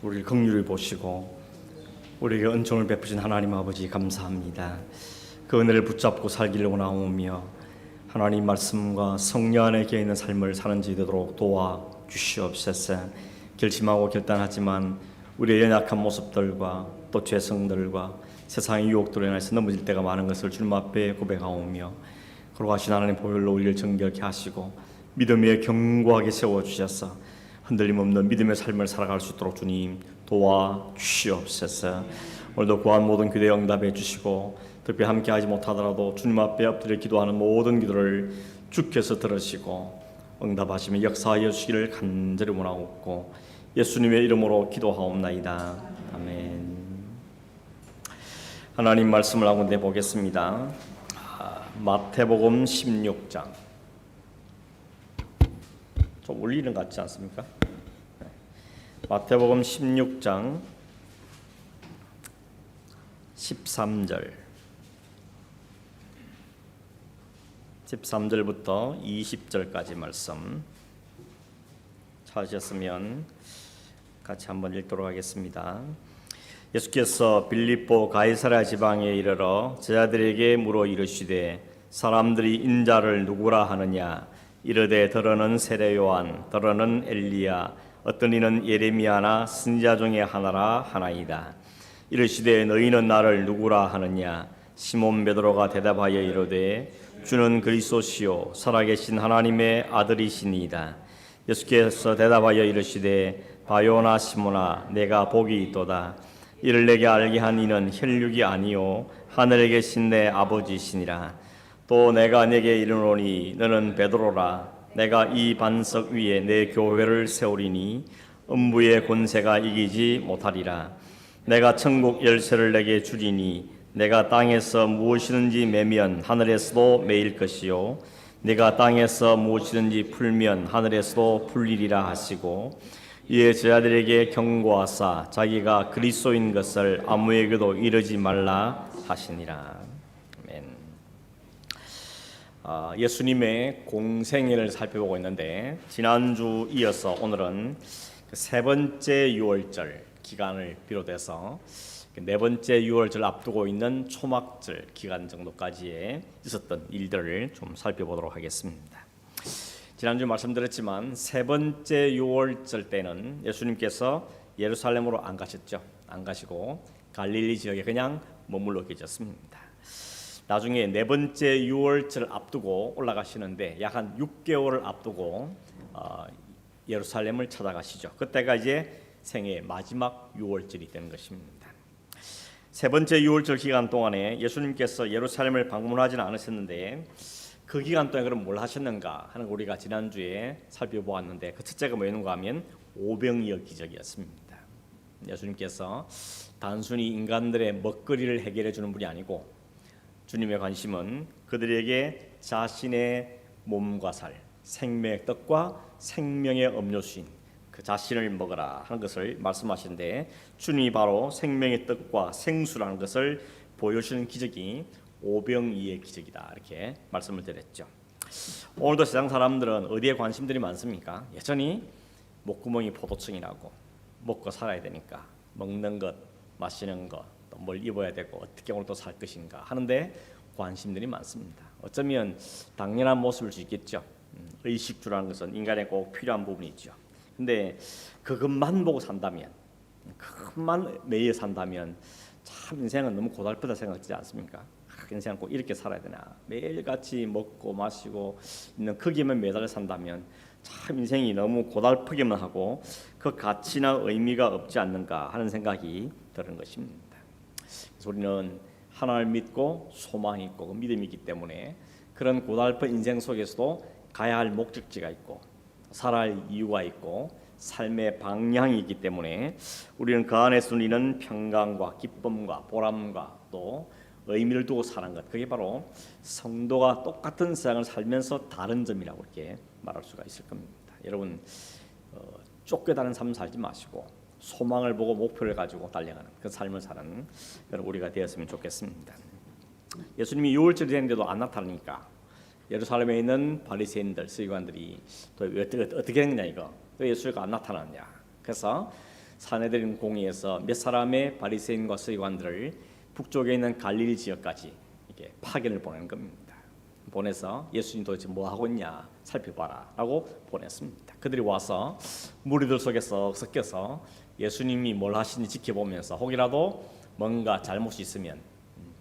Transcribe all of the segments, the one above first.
우리를 긍휼히 보시고 우리에게 은총을 베푸신 하나님 아버지 감사합니다. 그 은혜를 붙잡고 살기를 원하오며 하나님 말씀과 성령 안에 겨 있는 삶을 사는지 되도록 도와 주시옵소서. 결심하고 결단하지만 우리의 연약한 모습들과 또 죄성들과 세상의 유혹들로 인해서 넘어질 때가 많은 것을 주님 앞에 고백하오며 거룩하신 하나님 보혈로 우리를 정결케 하시고 믿음에 견고하게 세워주셔서 흔들림 없는 믿음의 삶을 살아갈 수 있도록 주님 도와주시옵소서. 오늘도 구한 모든 기도에 응답해 주시고 특별히 함께 하지 못하더라도 주님 앞에 엎드려 기도하는 모든 기도를 주께서 들으시고 응답하시며 역사하여 주시기를 간절히 원하옵고 예수님의 이름으로 기도하옵나이다. 아멘. 하나님 말씀을 한 군데 보겠습니다. 마태복음 16장. 좀 울리는 것 같지 않습니까? 마태복음 16장 13절부터 20절까지 말씀 찾으셨으면 같이 한번 읽도록 하겠습니다. 예수께서 빌립보 가이사랴 지방에 이르러 제자들에게 물어 이르시되 사람들이 인자를 누구라 하느냐? 이르되 더러는 세례 요한, 더러는 엘리야, 어떤 이는 예레미야나 선지자 중에 하나라 하나이다. 이르시되 너희는 나를 누구라 하느냐? 시몬 베드로가 대답하여 이르되 주는 그리스도시요 살아계신 하나님의 아들이시니이다. 예수께서 대답하여 이르시되 바요나 시몬아 내가 복이 있도다. 이를 내게 알게 한 이는 혈육이 아니요 하늘에 계신 내 아버지시니라. 또 내가 네게 이르노니 너는 베드로라. 내가 이 반석 위에 내 교회를 세우리니 음부의 권세가 이기지 못하리라. 내가 천국 열쇠를 내게 주리니 내가 땅에서 무엇이든지 매면 하늘에서도 매일 것이요 내가 땅에서 무엇이든지 풀면 하늘에서도 풀리리라 하시고 이에 제자들에게 경고하사 자기가 그리스도인 것을 아무에게도 이르지 말라 하시니라. 아멘. 예수님의 공생애를 살펴보고 있는데 지난주 이어서 오늘은 세 번째 유월절 기간을 비롯해서 네 번째 유월절 앞두고 있는 초막절 기간 정도까지의 있었던 일들을 좀 살펴보도록 하겠습니다. 지난주 말씀드렸지만 세 번째 유월절 때는 예수님께서 예루살렘으로 안 가셨죠. 안 가시고 갈릴리 지역에 그냥 머물러 계셨습니다. 나중에 네 번째 유월절 앞두고 올라가시는데 약 한 6개월을 앞두고 예루살렘을 찾아가시죠. 그때가 이제 생애 마지막 유월절이 되는 것입니다. 세 번째 유월절 기간 동안에 예수님께서 예루살렘을 방문하지는 않으셨는데 그 기간 동안 그럼 뭘 하셨는가 하는 거 우리가 지난주에 살펴보았는데 그 첫째가 뭐였는가 하면 오병이어 기적이었습니다. 예수님께서 단순히 인간들의 먹거리를 해결해 주는 분이 아니고 주님의 관심은 그들에게 자신의 몸과 살, 생명의 떡과 생명의 음료수인 그 자신을 먹으라 하는 것을 말씀하시는데 주님이 바로 생명의 떡과 생수라는 것을 보여주는 기적이 오병이의 기적이다 이렇게 말씀을 드렸죠. 오늘도 세상 사람들은 어디에 관심들이 많습니까? 여전히 목구멍이 포도청이 나고 먹고 살아야 되니까 먹는 것, 마시는 것, 또 뭘 입어야 되고 어떻게 오늘 또 살 것인가 하는데 관심들이 많습니다. 어쩌면 당연한 모습일 수 있겠죠. 의식주라는 것은 인간에 꼭 필요한 부분이 있죠. 근데 그것만 보고 산다면, 그것만 매여 산다면 참 인생은 너무 고달프다 생각하지 않습니까? 인생은 꼭 이렇게 살아야 되나? 매일같이 먹고 마시고 있는 거기에만 매달려 산다면 참 인생이 너무 고달프기만 하고 그 가치나 의미가 없지 않는가 하는 생각이 드는 것입니다. 그래서 우리는 하나님을 믿고 소망이 있고 그 믿음이 있기 때문에 그런 고달픈 인생 속에서도 가야 할 목적지가 있고 살아야 할 이유가 있고 삶의 방향이 있기 때문에 우리는 그 안에서 누리는 평강과 기쁨과 보람과 또 의미를 두고 사는 것, 그게 바로 성도가 똑같은 세상을 살면서 다른 점이라고 이렇게 말할 수가 있을 겁니다. 여러분 쫓겨다니는 삶 살지 마시고 소망을 보고 목표를 가지고 달려가는 그 삶을 사는 우리가 되었으면 좋겠습니다. 예수님이 유월절이 됐는데도 안 나타나니까 예루살렘에 있는 바리새인들, 서기관들이 또 어떻게 했냐 이거 왜 예수가 안 나타났냐. 그래서 사내들인 공의에서 몇 사람의 바리새인과 서기관들을 북쪽에 있는 갈릴리 지역까지 이렇게 파견을 보내는 겁니다. 보내서 예수님 도대체 뭐 하고 있냐 살펴봐라라고 보냈습니다. 그들이 와서 무리들 속에 섞여서 예수님이 뭘 하시는지 지켜보면서 혹이라도 뭔가 잘못이 있으면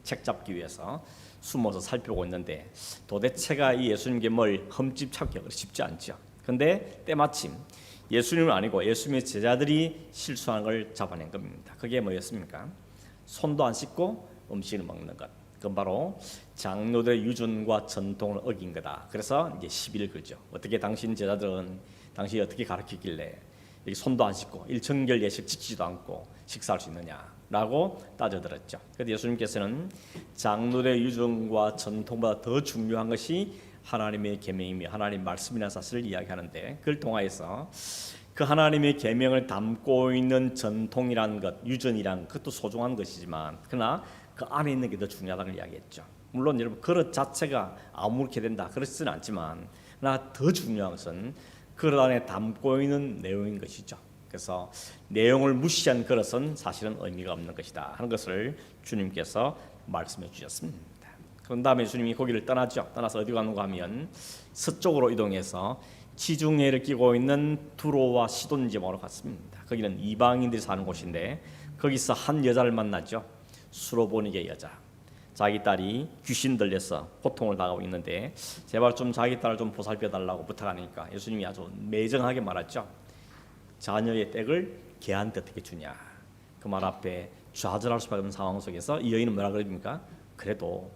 책 잡기 위해서 숨어서 살펴보고 있는데 도대체가 이 예수님께 뭘 흠집 찾기가 쉽지 않죠. 근데 때마침 예수님은 아니고 예수님의 제자들이 실수한 걸 잡아낸 겁니다. 그게 뭐였습니까? 손도 안 씻고 음식을 먹는 것. 그건 바로 장로들의 유전과 전통을 어긴 거다. 그래서 이제 시비를 걸죠. 어떻게 당신 제자들은 당신이 어떻게 가르치길래 여기 손도 안 씻고 일청결 예식 지키지도 않고 식사할 수 있느냐라고 따져들었죠. 그래서 예수님께서는 장로들의 유전과 전통보다 더 중요한 것이 하나님의 계명이며 하나님 말씀이라는 사실을 이야기하는데 그걸 통하여서 그 하나님의 계명을 담고 있는 전통이라는 것, 유전이라는 그것도 소중한 것이지만 그러나 그 안에 있는 게 더 중요하다는 걸 이야기했죠. 물론 여러분 그릇 자체가 아무렇게 된다 그렇지는 않지만 그러나 더 중요한 것은 그릇 안에 담고 있는 내용인 것이죠. 그래서 내용을 무시한 그릇은 사실은 의미가 없는 것이다 하는 것을 주님께서 말씀해 주셨습니다. 그런 다음에 주님이 거기를 떠나죠. 떠나서 어디 가는가 하면 서쪽으로 이동해서 지중해를 끼고 있는 두로와 시돈 지방으로 갔습니다. 거기는 이방인들이 사는 곳인데 거기서 한 여자를 만났죠. 수로보니게 여자. 자기 딸이 귀신 들려서 고통을 당하고 있는데 제발 좀 자기 딸을 좀 보살펴 달라고 부탁하니까 예수님이 아주 매정하게 말했죠. 자녀의 댁을 걔한테 어떻게 주냐. 그 말 앞에 좌절할 수밖에 없는 상황 속에서 이 여인은 뭐라 그럽니까? 그래도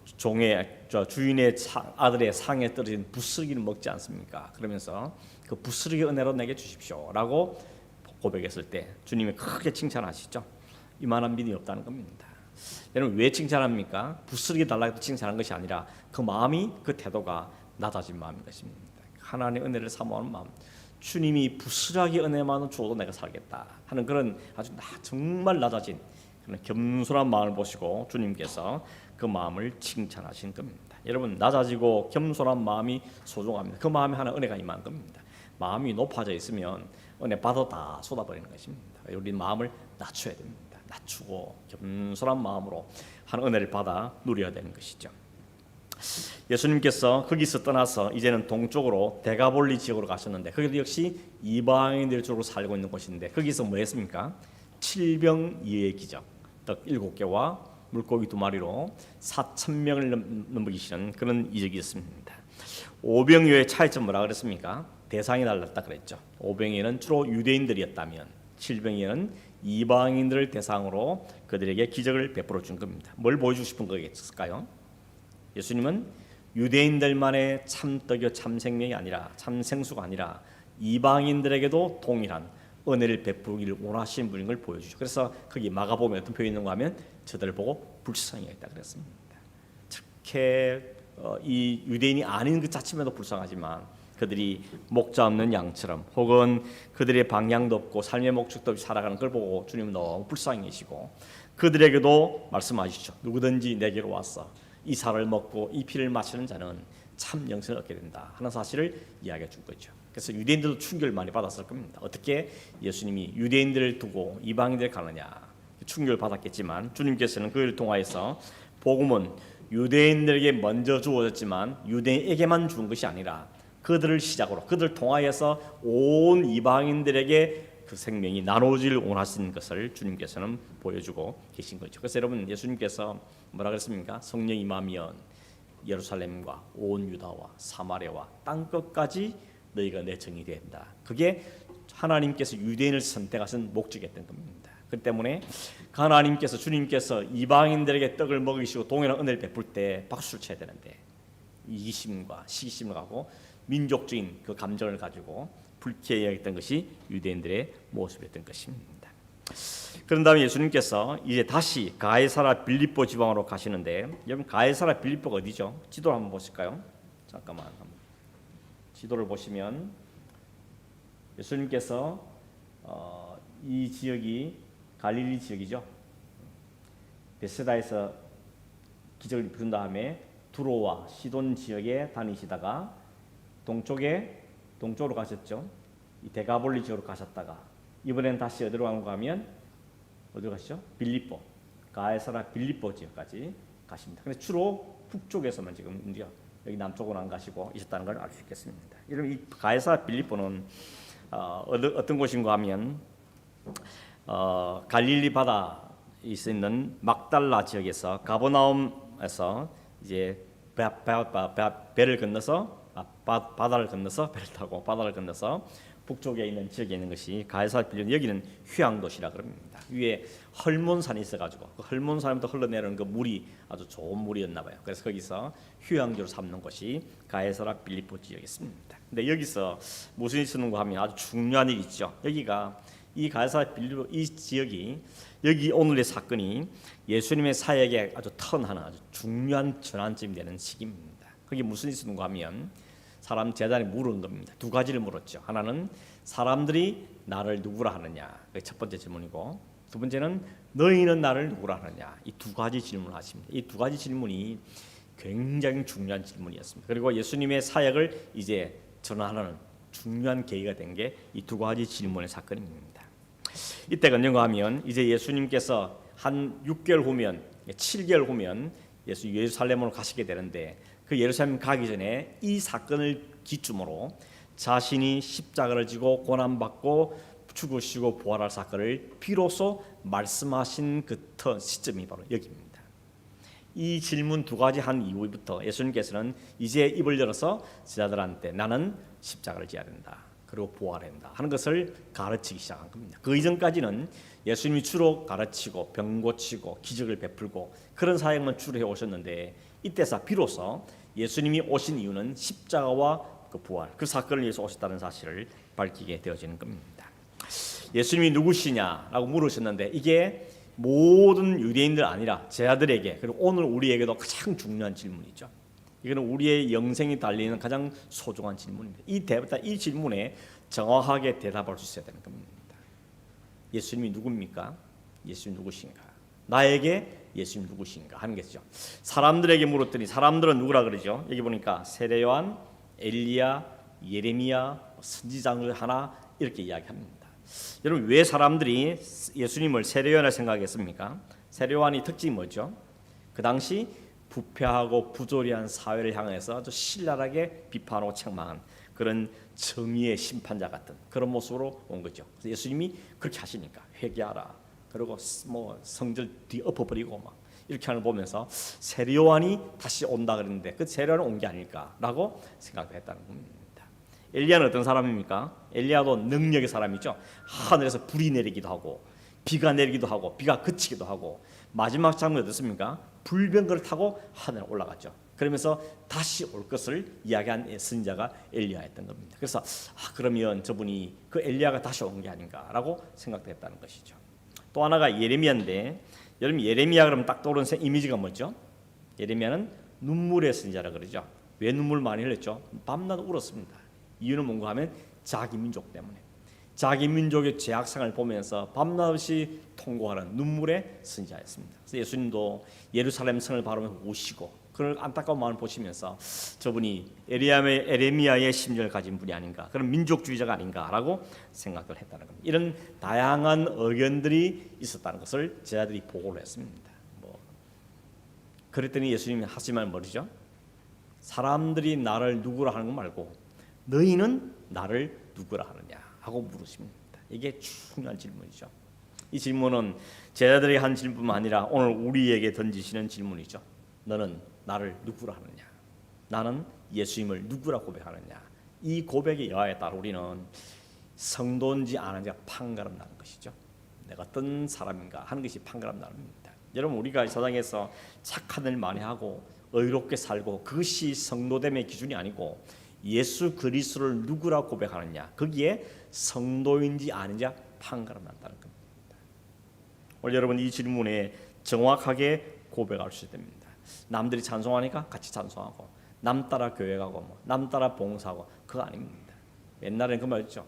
주인의 아들의 상에 떨어진 부스러기를 먹지 않습니까? 그러면서 그 부스러기 은혜로 내게 주십시오라고 고백했을 때 주님이 크게 칭찬하시죠. 이만한 믿음이 없다는 겁니다. 여러분 왜 칭찬합니까? 부스러기 달라고 해서 칭찬한 것이 아니라 그 마음이 그 태도가 낮아진 마음인 것입니다. 하나님의 은혜를 사모하는 마음. 주님이 부스러기 은혜만은 줘도 내가 살겠다 하는 그런 아주 정말 낮아진 그런 겸손한 마음을 보시고 주님께서 그 마음을 칭찬하신 겁니다. 여러분 낮아지고 겸손한 마음이 소중합니다. 그 마음에 하나 은혜가 임한 겁니다. 마음이 높아져 있으면 은혜 받아 다 쏟아버리는 것입니다. 우리 마음을 낮춰야 됩니다. 낮추고 겸손한 마음으로 하는 은혜를 받아 누려야 되는 것이죠. 예수님께서 거기서 떠나서 이제는 동쪽으로 데가볼리 지역으로 가셨는데 거기도 역시 이방인들 쪽으로 살고 있는 곳인데 거기서 뭐 했습니까? 칠병이의 기적, 떡 7개와 물고기 2마리로 4,000명을 넘기시는 그런 이적이 있습니다. 오병이어의 차이점 뭐라 그랬습니까? 대상이 달랐다 그랬죠. 오병이어는 주로 유대인들이었다면 칠병이어는 이방인들을 대상으로 그들에게 기적을 베풀어 준 겁니다. 뭘 보여주고 싶은 거겠을까요? 예수님은 유대인들만의 참떡이요 참생명이 아니라 참생수가 아니라 이방인들에게도 동일한 은혜를 베푸기를 원하시는 분인 걸 보여주죠. 그래서 거기 마가복음에 어떤 표현이 있는가 하면 저들을 보고 불쌍히 여겼다 그랬습니다. 특히 이 유대인이 아닌 그 자체에도 불쌍하지만 그들이 목자 없는 양처럼 혹은 그들의 방향도 없고 삶의 목적도 없이 살아가는 걸 보고 주님은 너무 불쌍히 계시고 그들에게도 말씀하시죠. 누구든지 내게로 와서 이 살을 먹고 이 피를 마시는 자는 참 영생을 얻게 된다 하는 사실을 이야기해 준 거죠. 그래서 유대인들도 충격을 많이 받았을 겁니다. 어떻게 예수님이 유대인들을 두고 이방인들 가느냐 충격을 받았겠지만 주님께서는 그를 통하여서 복음은 유대인들에게 먼저 주어졌지만 유대인에게만 준 것이 아니라 그들을 시작으로 그들을 통하여서 온 이방인들에게 그 생명이 나눠질 원하시는 것을 주님께서는 보여주고 계신 거죠. 그래서 여러분 예수님께서 뭐라 그랬습니까? 성령이 임하면 예루살렘과 온 유다와 사마리아와 땅 끝까지 너희가 내 정이 된다. 그게 하나님께서 유대인을 선택하신 목적이었던 겁니다. 그 때문에 하나님께서 주님께서 이방인들에게 떡을 먹이시고 동일한 은혜를 베풀 때 박수를 쳐야 되는데 이기심과 시기심을 가고 민족적인 그 감정을 가지고 불쾌해 여겼던 것이 유대인들의 모습이었던 것입니다. 그런 다음에 예수님께서 이제 다시 가이사라 빌립보 지방으로 가시는데 여러분 가이사라 빌립보가 어디죠? 지도를 한번 보실까요? 잠깐만 지도를 보시면 예수님께서 이 지역이 갈릴리 지역이죠. 베세다에서 기적을 이룬 다음에 두로와 시돈 지역에 다니시다가 동쪽으로 가셨죠. 이 데가볼리 지역으로 가셨다가 이번엔 다시 어디로 간가 하면 어디로 가시죠? 빌립보, 가이사라 빌립보 지역까지 가십니다. 근데 주로 북쪽에서만 지금 여기 남쪽으로 안 가시고 있었다는 걸 알 수 있겠습니다. 이러면 이 가이사라 빌립보는 어떤 곳인가 하면 갈릴리 바다에 있는 막달라 지역에서 가버나움에서 이제 배를 건너서 바다를 건너서 배를 타고 바다를 건너서 북쪽에 있는 지역에 있는 것이 가이사라 빌립보. 여기는 휴양도시라 그럽니다. 위에 헐몬산이 있어가지고 그 헐몬산부터 흘러내리는 그 물이 아주 좋은 물이었나 봐요. 그래서 거기서 휴양지로 삼는 곳이 가이사라 빌립보 지역이었습니다. 근데 여기서 무슨 일이 있었는가 하면 아주 중요한 일이 있죠. 여기가 이 가이사라 빌립보 이 지역이 여기 오늘의 사건이 예수님의 사역에 아주 턴하는 아주 중요한 전환점이 되는 시기입니다. 그게 무슨 일이 있었는가 하면 사람 제자들이 물은 겁니다. 두 가지를 물었죠. 하나는 사람들이 나를 누구라 하느냐, 그게 첫 번째 질문이고, 두 번째는 너희는 나를 누구라 하느냐. 이 두 가지 질문을 하십니다. 이 두 가지 질문이 굉장히 중요한 질문이었습니다. 그리고 예수님의 사역을 이제 전환하는 중요한 계기가 된 게 이 두 가지 질문의 사건입니다. 이때가 언젠가 하면 이제 예수님께서 한 6개월 후면 7개월 후면 예루살렘으로 가시게 되는데, 그 예루살렘 가기 전에 이 사건을 기점으로 자신이 십자가를 지고 고난받고 죽으시고 부활할 사건을 비로소 말씀하신 그 시점이 바로 여기입니다. 이 질문 두 가지 한 이후부터 예수님께서는 이제 입을 열어서 제자들한테 나는 십자가를 지어야 된다, 그리고 부활해야 된다 하는 것을 가르치기 시작한 겁니다. 그 이전까지는 예수님이 주로 가르치고 병 고치고 기적을 베풀고 그런 사역만 주로 해오셨는데, 이때서 비로소 예수님이 오신 이유는 십자가와 그 부활, 그 사건을 위해서 오셨다는 사실을 밝히게 되어지는 겁니다. 예수님이 누구시냐라고 물으셨는데, 이게 모든 유대인들 아니라 제자들에게, 그리고 오늘 우리에게도 가장 중요한 질문이죠. 이거는 우리의 영생이 달리는 가장 소중한 질문입니다. 이 질문에 정확하게 대답할 수 있어야 되는 겁니다. 예수님이 누굽니까? 예수님 누구신가? 나에게 예수님 누구신가 하는 것이죠. 사람들에게 물었더니 사람들은 누구라 그러죠? 여기 보니까 세례요한, 엘리야, 예레미야, 선지자들 하나 이렇게 이야기합니다. 여러분, 왜 사람들이 예수님을 세례요한을 생각했습니까? 세례요한이 특징이 뭐죠? 그 당시 부패하고 부조리한 사회를 향해서 아주 신랄하게 비판하고 책망한 그런 정의의 심판자 같은 그런 모습으로 온 거죠. 그래서 예수님이 그렇게 하시니까 회개하라, 그리고 뭐 성전 뒤엎어버리고 막 이렇게 하는 걸 보면서 세례요한이 다시 온다 그랬는데 그 세례요한은 온 게 아닐까라고 생각했다는 겁니다. 엘리야는 어떤 사람입니까? 엘리야도 능력의 사람이죠. 하늘에서 불이 내리기도 하고 비가 내리기도 하고 비가 그치기도 하고, 마지막 장면이 어떻습니까? 불병거를 타고 하늘에 올라갔죠. 그러면서 다시 올 것을 이야기한 선지자가 엘리야였던 겁니다. 그래서 그러면 저분이 그 엘리야가 다시 온 게 아닌가라고 생각됐다는 것이죠. 또 하나가 예레미야인데, 여러분 예레미야 그러면 딱 떠오르는 이미지가 뭐죠? 예레미야는 눈물의 선지자라 그러죠. 왜 눈물 많이 흘렸죠? 밤낮 울었습니다. 이유는 뭔가 하면 자기 민족 때문에, 자기 민족의 죄악상을 보면서 밤낮없이 통곡하는 눈물의 선지자였습니다. 그래서 예수님도 예루살렘 성을 바라보면서 우시고 그런 안타까운 마음을 보시면서 저분이 에레미야의 심정을 가진 분이 아닌가, 그런 민족주의자가 아닌가라고 생각을 했다는 겁니다. 이런 다양한 의견들이 있었다는 것을 제자들이 보고를 했습니다. 그랬더니 예수님이 하신 말 뭐죠? 사람들이 나를 누구라 하는 거 말고 너희는 나를 누구라 하느냐 하고 물으십니다. 이게 중요한 질문이죠. 이 질문은 제자들이 한 질문뿐만 아니라 오늘 우리에게 던지시는 질문이죠. 너는 나를 누구라 하느냐? 나는 예수님을 누구라 고백하느냐? 이 고백에 의하에 따라 우리는 성도인지 아닌지가 판가름 나는 것이죠. 내가 어떤 사람인가 하는 것이 판가름 나는 겁니다. 여러분, 우리가 이 세상에서 착한 일 많이 하고 의롭게 살고 그것이 성도됨의 기준이 아니고 예수 그리스도를 누구라 고백하느냐, 거기에 성도인지 아닌지 판가름 난다는 겁니다. 오늘 여러분 이 질문에 정확하게 고백할 수 됩니다. 남들이 찬송하니까 같이 찬송하고, 남 따라 교회 가고, 남 따라 봉사하고, 그거 아닙니다. 옛날에는 그 말이죠.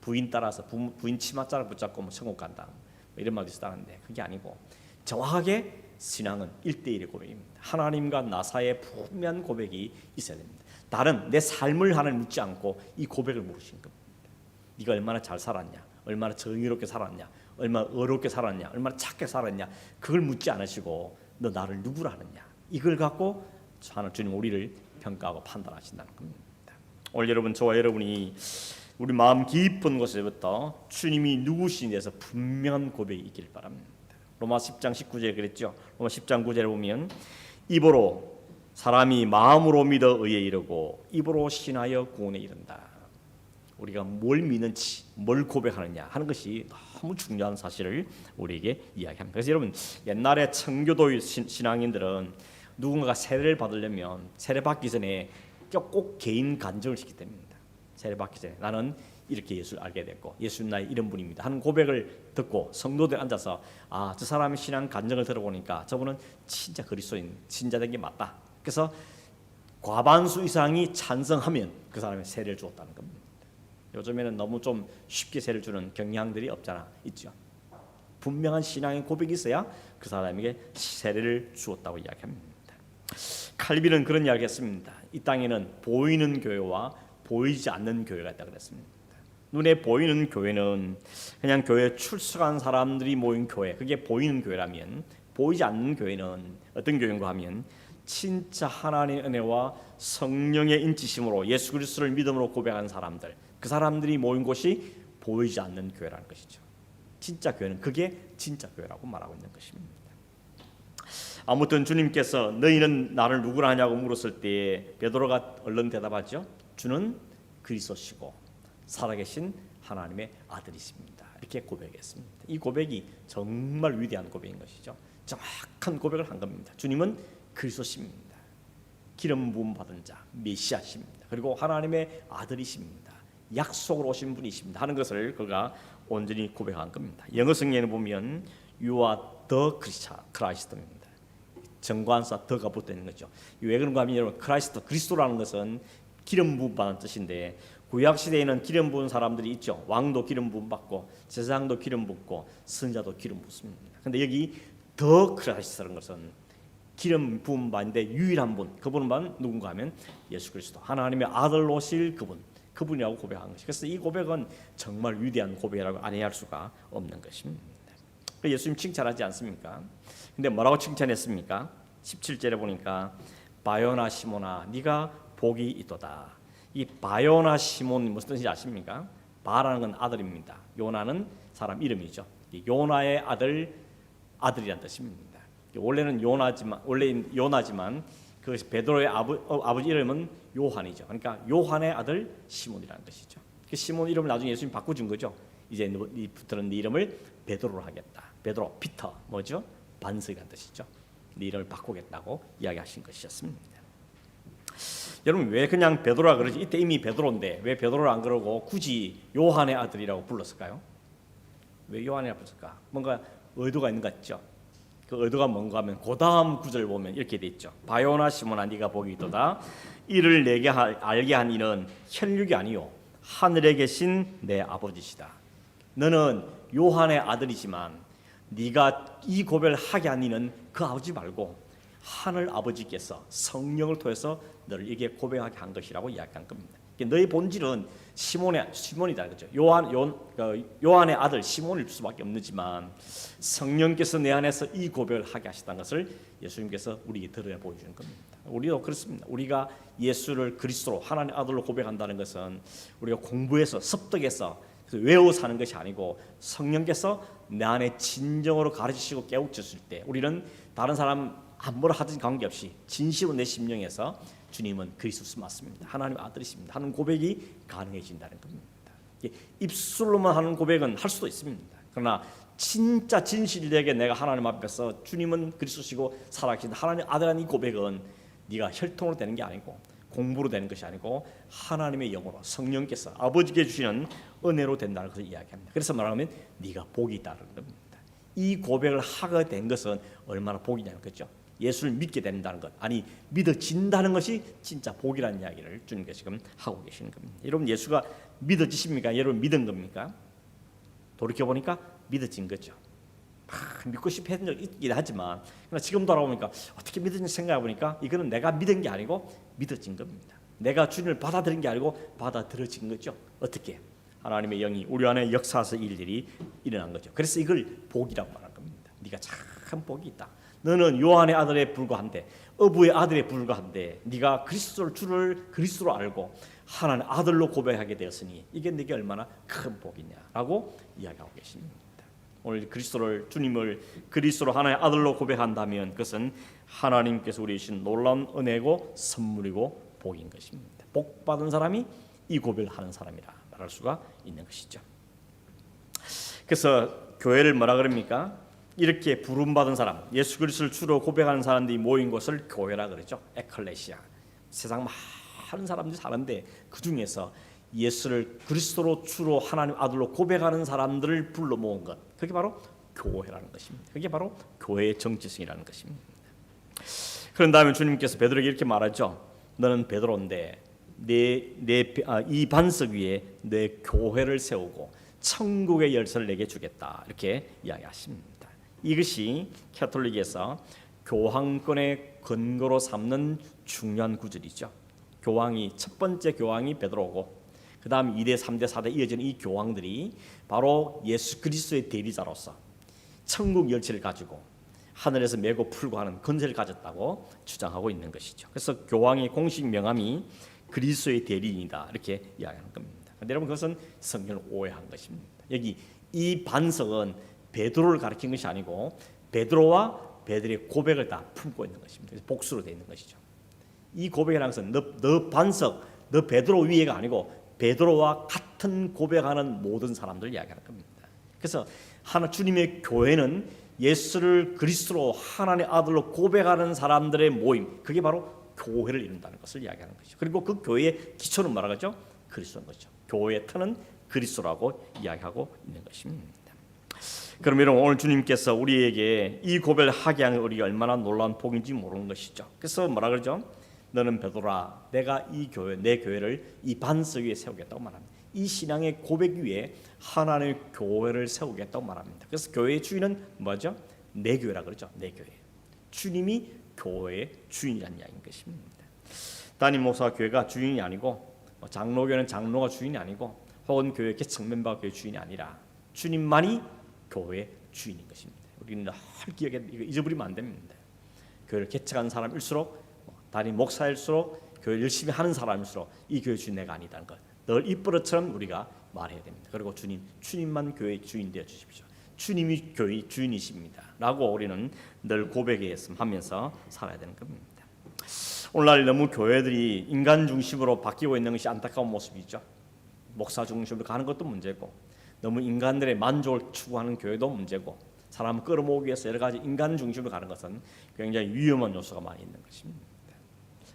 부인 따라서 부인 치맛자락 붙잡고 천국 간다, 이런 말도 있었다는데 그게 아니고 정확하게 신앙은 1대1의 고백입니다. 하나님과 나 사이에 분명한 고백이 있어야 됩니다. 다른 내 삶을 하나님 묻지 않고 이 고백을 물으신 겁니다. 네가 얼마나 잘 살았냐, 얼마나 정의롭게 살았냐, 얼마나 의롭게 살았냐, 얼마나 착하게 살았냐, 그걸 묻지 않으시고 너 나를 누구라 하느냐, 이걸 갖고 주님 우리를 평가하고 판단하신다는 겁니다. 오늘 여러분, 저와 여러분이 우리 마음 깊은 곳에부터 주님이 누구신에 대해서 분명한 고백이 있길 바랍니다. 로마 10장 19절에 그랬죠. 로마 10장 9절에 보면 입으로 사람이 마음으로 믿어 의에 이르고 입으로 신하여 구원에 이른다. 우리가 뭘 믿는지, 뭘 고백하느냐 하는 것이 너무 중요한 사실을 우리에게 이야기합니다. 그래서 여러분, 옛날에 청교도 신앙인들은 누군가가 세례를 받으려면 세례 받기 전에 꼭 개인 간증을 시키게 됩니다. 세례 받기 전에 나는 이렇게 예수를 알게 됐고 예수는 나의 이런 분입니다 하는 고백을 듣고 성도들 앉아서 저 사람의 신앙 간증을 들어보니까 저분은 진짜 그리스도인 신자된 게 맞다. 그래서 과반수 이상이 찬성하면 그 사람의 세례를 주었다는 겁니다. 요즘에는 너무 좀 쉽게 세례를 주는 경향들이 있죠. 분명한 신앙의 고백이 있어야 그 사람에게 세례를 주었다고 이야기합니다. 칼빈은 그런 이야기를 했습니다. 이 땅에는 보이는 교회와 보이지 않는 교회가 있다고 그랬습니다. 눈에 보이는 교회는 그냥 교회에 출석한 사람들이 모인 교회, 그게 보이는 교회라면, 보이지 않는 교회는 어떤 교회인가 하면 진짜 하나님의 은혜와 성령의 인치심으로 예수 그리스도를 믿음으로 고백하는 사람들, 그 사람들이 모인 곳이 보이지 않는 교회라는 것이죠. 진짜 교회는 그게 진짜 교회라고 말하고 있는 것입니다. 아무튼 주님께서 너희는 나를 누구라 하냐고 물었을 때 베드로가 얼른 대답하죠. 주는 그리스도시고 살아계신 하나님의 아들이십니다. 이렇게 고백했습니다. 이 고백이 정말 위대한 고백인 것이죠. 정확한 고백을 한 겁니다. 주님은 그리스도십니다. 기름 부음 받은 자 메시아십니다. 그리고 하나님의 아들이십니다. 약속으로 오신 분이십니다 하는 것을 그가 온전히 고백한 겁니다. 영어 성경에 보면 You are the Christ입니다. 정관사 더가 붙어 있는 거죠. 왜 그런가 하면 여러분, 그리스도라는 것은 기름 부음 받은 뜻인데 구약 시대에는 기름 부은 사람들이 있죠. 왕도 기름 부음 받고 제사장도 기름 붓고 선자도 기름 붓습니다. 근데 여기 더 크라이스트라는 것은 기름 부음 받는데 유일한 분, 그분만 누군가 하면 예수 그리스도, 하나님의 아들로 오실 그분이라고 고백한 것이. 그래서 이 고백은 정말 위대한 고백이라고 아니할 수가 없는 것입니다. 예수님 칭찬하지 않습니까? 근데 뭐라고 칭찬했습니까? 17절에 보니까 바요나 시몬아 네가 복이 있도다. 이 바요나 시몬이 무슨 뜻인지 아십니까? 바라는 건 아들입니다. 요나는 사람 이름이죠. 요나의 아들이란 뜻입니다. 원래는 요나지만 그 베드로의 아버지 이름은 요한이죠. 그러니까 요한의 아들 시몬이라는 뜻이죠. 그 시몬 이름을 나중에 예수님 바꿔준 거죠. 이제 이부터는 네 이름을 베드로로 하겠다. 베드로, 피터, 뭐죠? 반석이라는 뜻이죠. 네 이름을 바꾸겠다고 이야기하신 것이었습니다. 여러분, 왜 그냥 베드로라 그러지? 이때 이미 베드로인데 왜 베드로를 안 그러고 굳이 요한의 아들이라고 불렀을까요? 왜 요한이라고 불렀을까? 뭔가 의도가 있는 것 같죠. 그 의도가 뭔가 하면 그 다음 구절 보면 이렇게 돼 있죠. 바요나 시몬아 네가 복이 있도다. 이를 내게 알게 한 이는 혈육이 아니요 하늘에 계신 내 아버지시다. 너는 요한의 아들이지만 네가 이 고백을 하게 한 이는 그 아버지 말고 하늘 아버지께서 성령을 통해서 너를 이게 고백하게 한 것이라고 이야기한 겁니다. 너의 본질은 시몬이다, 그죠? 요한의 아들 시몬일 수밖에 없지만 성령께서 내 안에서 이 고백을 하게 하셨다는 것을 예수님께서 우리에게 들어야 보여주는 겁니다. 우리도 그렇습니다. 우리가 예수를 그리스도로 하나님의 아들로 고백한다는 것은 우리가 공부해서 습득해서 외워 사는 것이 아니고 성령께서 내 안에 진정으로 가르치시고 깨우쳤을 때 우리는 다른 사람 아무나 하든 관계없이 진심으로 내 심령에서 주님은 그리스도 맞습니다. 하나님의 아들이십니다 하는 고백이 가능해진다는 겁니다. 입술로만 하는 고백은 할 수도 있습니다. 그러나 진짜 진실되게 내가 하나님 앞에서 주님은 그리스도시고 살아계신 하나님의 아들이라는 이 고백은 네가 혈통으로 되는 게 아니고 공부로 되는 것이 아니고 하나님의 영으로 성령께서 아버지께 주시는 은혜로 된다는 것을 이야기합니다. 그래서 말하면 네가 복이 있다는 겁니다. 이 고백을 하게 된 것은 얼마나 복이냐는 거죠. 예수를 믿게 된다는 것, 아니 믿어진다는 것이 진짜 복이라는 이야기를 주님께서 지금 하고 계시는 겁니다. 여러분, 예수가 믿어지십니까? 여러분 믿은 겁니까? 돌이켜보니까 믿어진 거죠. 믿고 싶어 했던 적 있긴 하지만 그러나 지금 돌아보니까 어떻게 믿었는지 생각해보니까 이거는 내가 믿은 게 아니고 믿어진 겁니다. 내가 주님을 받아들인 게 아니고 받아들여진 거죠. 어떻게? 하나님의 영이 우리 안에 역사하서 일들이 일어난 거죠. 그래서 이걸 복이라고 말하는 겁니다. 네가 참 복이 있다. 너는 요한의 아들에 불과한데, 어부의 아들에 불과한데, 네가 주를 그리스도로 알고 하나님 아들로 고백하게 되었으니 이게 네게 얼마나 큰 복이냐라고 이야기하고 계십니다. 오늘 주님을 그리스도로 하나님의 아들로 고백한다면 그것은 하나님께서 우리에게 주신 놀라운 은혜고 선물이고 복인 것입니다. 복 받은 사람이 이 고백을 하는 사람이라 말할 수가 있는 것이죠. 그래서 교회를 뭐라 그럽니까? 이렇게 부름받은 사람, 예수 그리스도를 주로 고백하는 사람들이 모인 곳을 교회라 그러죠. 에클레시아. 세상 많은 사람들이 사는데 그 중에서 예수를 그리스도로 주로 하나님 아들로 고백하는 사람들을 불러 모은 것, 그게 바로 교회라는 것입니다. 그게 바로 교회의 정체성이라는 것입니다. 그런 다음에 주님께서 베드로에게 이렇게 말하죠. 너는 베드로인데 이 반석 위에 내 교회를 세우고 천국의 열쇠를 내게 주겠다, 이렇게 이야기하십니다. 이것이 캐톨릭에서 교황권의 근거로 삼는 중요한 구절이죠. 첫 번째 교황이 베드로고 그 다음 2대, 3대, 4대 이어지는 이 교황들이 바로 예수 그리스도의 대리자로서 천국 열쇠를 가지고 하늘에서 메고 풀고 하는 권세를 가졌다고 주장하고 있는 것이죠. 그래서 교황의 공식 명함이 그리스도의 대리인이다, 이렇게 이야기하는 겁니다. 근데 여러분, 그것은 성경을 오해한 것입니다. 여기 이 반석은 베드로를 가리킨 것이 아니고 베드로와 베드로의 고백을 다 품고 있는 것입니다. 그래서 복수로 되어 있는 것이죠. 이 고백이라는 것은 너 반석, 너 베드로 위에가 아니고 베드로와 같은 고백하는 모든 사람들을 이야기하는 겁니다. 그래서 주님의 교회는 예수를 그리스도로 하나님의 아들로 고백하는 사람들의 모임, 그게 바로 교회를 이룬다는 것을 이야기하는 것이죠. 그리고 그 교회의 기초는 뭐라고 하죠? 그리스도인 것이죠. 교회의 터는 그리스도라고 이야기하고 있는 것입니다. 그럼 여러분, 오늘 주님께서 우리에게 이 고백을 하게 하는 우리가 얼마나 놀라운 복인지 모르는 것이죠. 그래서 뭐라 그러죠? 너는 베드로라, 내가 내 교회를 이 반석 위에 세우겠다고 말합니다. 이 신앙의 고백 위에 하나님의 교회를 세우겠다고 말합니다. 그래서 교회의 주인은 뭐죠? 내 교회라 그러죠. 내 교회. 주님이 교회의 주인이라는 이야기인 것입니다. 담임 목사 교회가 주인이 아니고, 장로교회는 장로가 주인이 아니고, 혹은 교회 개척 멤버가 교회 주인이 아니라 주님만이 교회의 주인인 것입니다. 우리는 늘 기억에 잊어버리면 안 됩니다. 교회를 개척한 사람일수록, 담임 목사일수록, 교회를 열심히 하는 사람일수록 이 교회 주인 내가 아니다는 것 늘 입버릇처럼 우리가 말해야 됩니다. 그리고 주님만 교회의 주인 되어 주십시오. 주님이 교회의 주인이십니다 라고 우리는 늘 고백하면서 살아야 되는 겁니다. 오늘날 너무 교회들이 인간 중심으로 바뀌고 있는 것이 안타까운 모습이죠. 목사 중심으로 가는 것도 문제고, 너무 인간들의 만족을 추구하는 교회도 문제고, 사람을 끌어모으기 위해서 여러 가지 인간 중심으로 가는 것은 굉장히 위험한 요소가 많이 있는 것입니다.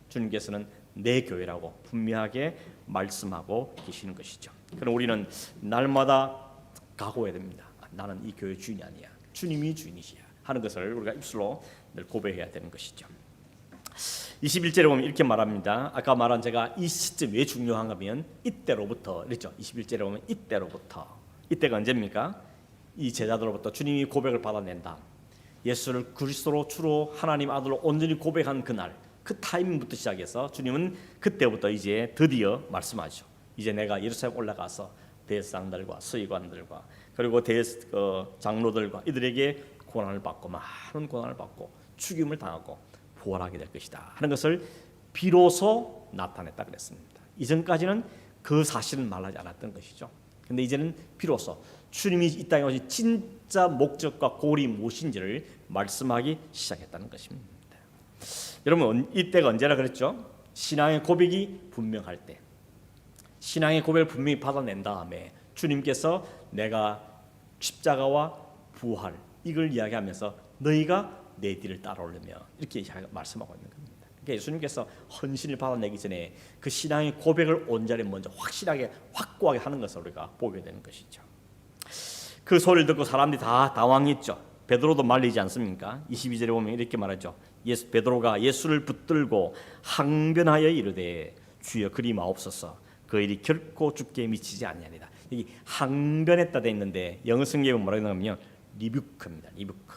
주님께서는 내 교회라고 분명하게 말씀하고 계시는 것이죠. 그럼 우리는 날마다 각오해야 됩니다. 나는 이 교회 주인이 아니야, 주님이 주인이시야 하는 것을 우리가 입술로 늘 고백해야 되는 것이죠. 21절에 보면 이렇게 말합니다. 아까 말한 제가 이 시점 왜 중요한가 하면 이때로부터 그랬죠. 21절에 보면 이때가 언제입니까? 이 제자들로부터 주님이 고백을 받아낸다. 예수를 그리스도로 주로 하나님 아들로 온전히 고백한 그날, 그 타이밍부터 시작해서 주님은 그때부터 이제 드디어 말씀하죠. 이제 내가 예루살렘 올라가서 대제사장들과 서기관들과 그리고 장로들과 이들에게 고난을 받고, 많은 고난을 받고 죽임을 당하고 부활하게 될 것이다 하는 것을 비로소 나타냈다 그랬습니다. 이전까지는 그 사실은 말하지 않았던 것이죠. 근데 이제는 비로소 주님이 이 땅에 오신 진짜 목적과 골이 무엇인지를 말씀하기 시작했다는 것입니다. 여러분, 이때가 언제라 그랬죠? 신앙의 고백이 분명할 때, 신앙의 고백을 분명히 받아낸 다음에 주님께서 내가 십자가와 부활 이걸 이야기하면서 너희가 내 뒤를 따라오려며 이렇게 말씀하고 있는 겁니다. 그러니까 예수님께서 헌신을 받아내기 전에 그 신앙의 고백을 온전히 먼저 확실하게 확고하게 하는 것을 우리가 보게 되는 것이죠. 그 소리를 듣고 사람들이 다 당황했죠. 베드로도 말리지 않습니까? 22절에 보면 이렇게 말하죠. 베드로가 예수를 붙들고 항변하여 이르되 주여 그리 마옵소서, 그 일이 결코 죽게 미치지 아니하리다. 여기 항변했다 돼 있는데 영어 성경에 뭐라고 하냐면 리뷰크입니다.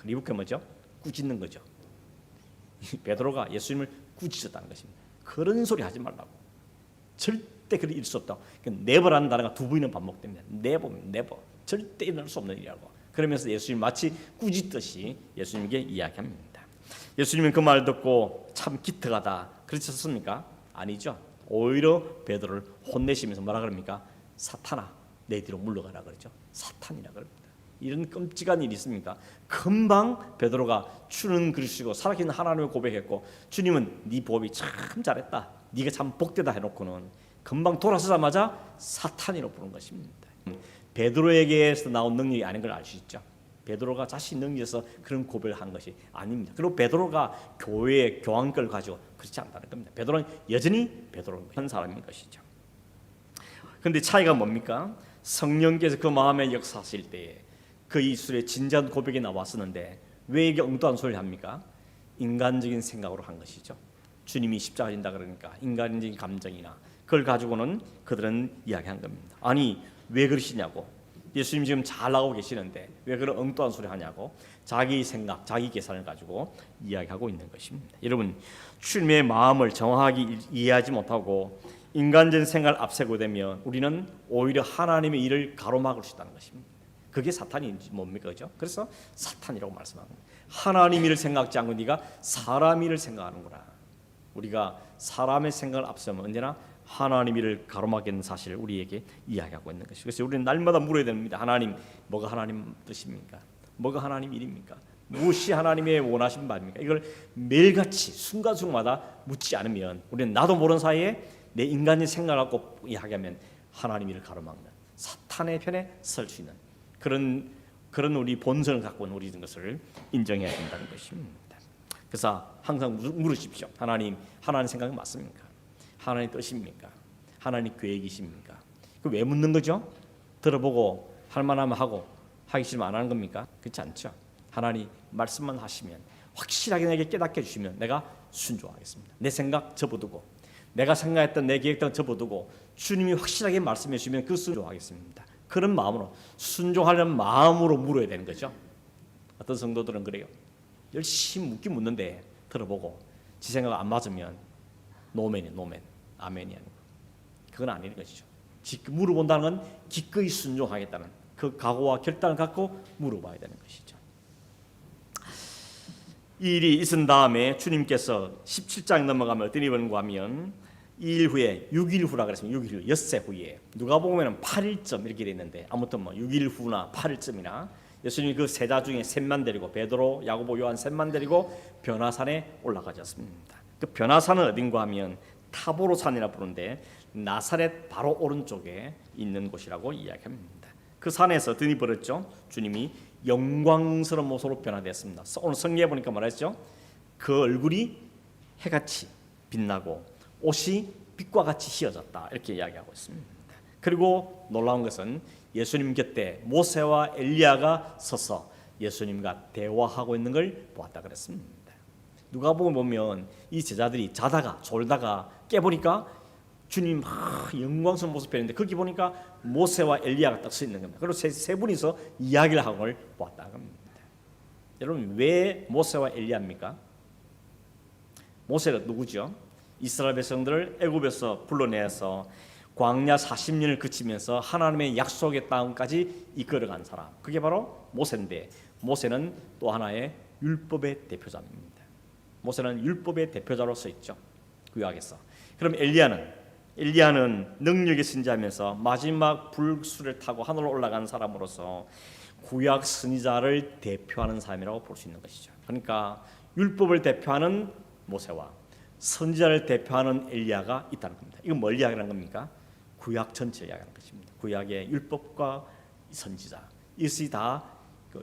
리뷰크 뭐죠? 꾸짖는 거죠. 베드로가 예수님을 꾸짖었다는 것입니다. 그런 소리 하지 말라고. 절대 절대 그리 일수 없다. 네버라는 단어가 두 번이나 반복됩니다. 네버 절대 일어날 수 없는 일이라고. 그러면서 예수님 마치 꾸짖듯이 예수님에게 이야기합니다. 예수님은 그 말 듣고 참 기특하다 그러셨습니까? 아니죠. 오히려 베드로를 혼내시면서 뭐라 그럽니까? 사탄아 내 뒤로 물러가라 그러죠. 사탄이라 그럽니다. 이런 끔찍한 일이 있습니까? 금방 베드로가 주는 그리스도고 살아계신 하나님을 고백했고 주님은 네 보험이 참 잘했다. 네가 참 복되다 해놓고는 금방 돌아서자마자 사탄이라고 부른 것입니다. 베드로에게서 나온 능력이 아닌 걸 알 수 있죠. 베드로가 자신 능력에서 그런 고백을 한 것이 아닙니다. 그리고 베드로가 교회의 교황권을 가지고 그렇지 않다는 겁니다. 베드로는 여전히 베드로는 한 사람인 것이죠. 그런데 차이가 뭡니까? 성령께서 그 마음에 역사하실 때에 그 입술에 진지한 고백이 나왔었는데 왜 이게 엉뚱한 소리를 합니까? 인간적인 생각으로 한 것이죠. 주님이 십자가 진다 그러니까 인간적인 감정이나 그걸 가지고는 그들은 이야기한 겁니다. 아니 왜 그러시냐고. 예수님 지금 잘 나오고 계시는데 왜 그런 엉뚱한 소리 하냐고 자기 생각, 자기 계산을 가지고 이야기하고 있는 것입니다. 여러분 주님의 마음을 정확하게 이해하지 못하고 인간적인 생각을 앞세고 되면 우리는 오히려 하나님의 일을 가로막을 수 있다는 것입니다. 그게 사탄인지 뭡니까? 그죠? 그래서 사탄이라고 말씀하는 거예요. 하나님 일을 생각지 않고 네가 사람 일을 생각하는구나. 우리가 사람의 생각을 앞서면 언제나 하나님 일을 가로막는 사실을 우리에게 이야기하고 있는 것이죠. 그래서 우리는 날마다 물어야 됩니다. 하나님, 뭐가 하나님 뜻입니까? 뭐가 하나님 일입니까? 무엇이 하나님의 원하신 바입니까? 이걸 매일같이 순간순간마다 묻지 않으면 우리는 나도 모르는 사이에 내 인간의 생각을 갖고 이야기하면 하나님 일을 가로막는 사탄의 편에 설 수 있는 그런 우리 본성을 갖고 있는 우리인 것을 인정해야 된다는 것입니다. 그래서 항상 물으십시오. 하나님 생각이 맞습니까? 하나님 뜻입니까? 하나님 계획이십니까? 그 왜 묻는 거죠? 들어보고 할 만하면 하고 하기 싫으면 안 하는 겁니까? 그렇지 않죠. 하나님 말씀만 하시면 확실하게 내게 깨닫게 해주시면 내가 순종하겠습니다. 내 생각 접어두고 내가 생각했던 내 계획들 접어두고 주님이 확실하게 말씀해 주시면 그 순종하겠습니다. 그런 마음으로 순종하려는 마음으로 물어야 되는 거죠. 어떤 성도들은 그래요. 열심히 묻는데 들어보고 지 생각 안 맞으면 노맨 아멘이 아니고 그건 아닌 것이죠. 물어본다는 건 기꺼이 순종하겠다는 그 각오와 결단을 갖고 물어봐야 되는 것이죠. 이 일이 있은 다음에 주님께서 17장 넘어가면 어떤 일이 하면 이 일 후에 6일 후라 그랬습니다. 6일 후 엿새 후에 누가 보면은 8일쯤 이렇게 돼 있는데 아무튼 뭐 6일 후나 8일쯤이나 예수님이 그 세자 중에 셋만 데리고 베드로, 야고보, 요한 셋만 데리고 변화산에 올라가셨습니다. 그 변화산은 어딘가 하면 타보로산이라 부르는데 나사렛 바로 오른쪽에 있는 곳이라고 이야기합니다. 그 산에서 어떤 일이 벌어졌죠? 주님이 영광스러운 모습으로 변화되었습니다. 오늘 성경에 보니까 말했죠. 그 얼굴이 해같이 빛나고 옷이 빛과 같이 휘어졌다 이렇게 이야기하고 있습니다. 그리고 놀라운 것은 예수님 곁에 모세와 엘리야가 서서 예수님과 대화하고 있는 걸 보았다 그랬습니다. 누가복음 보면 이 제자들이 자다가 졸다가 깨보니까 주님 영광스러운 모습 뵈는데 거기 보니까 모세와 엘리야가 딱 서 있는 겁니다. 그리고 세 분이서 이야기를 하는 걸 보았다 합니다. 여러분 왜 모세와 엘리야입니까? 모세가 누구죠? 이스라엘 백성들을 애굽에서 불러내서 광야 40년을 그치면서 하나님의 약속의 땅까지 이끌어간 사람. 그게 바로 모세인데 모세는 또 하나의 율법의 대표자입니다. 모세는 율법의 대표자로 서 있죠. 구약에서. 그럼 엘리야는 능력의 선지자면서 마지막 불수를 타고 하늘로 올라간 사람으로서 구약 선지자를 대표하는 사람이라고 볼 수 있는 것이죠. 그러니까 율법을 대표하는 모세와 선지자를 대표하는 엘리야가 있다는 겁니다. 이건 뭘 이야기하는 겁니까? 구약 전체를 이야기하는 것입니다. 구약의 율법과 선지자 이것이 다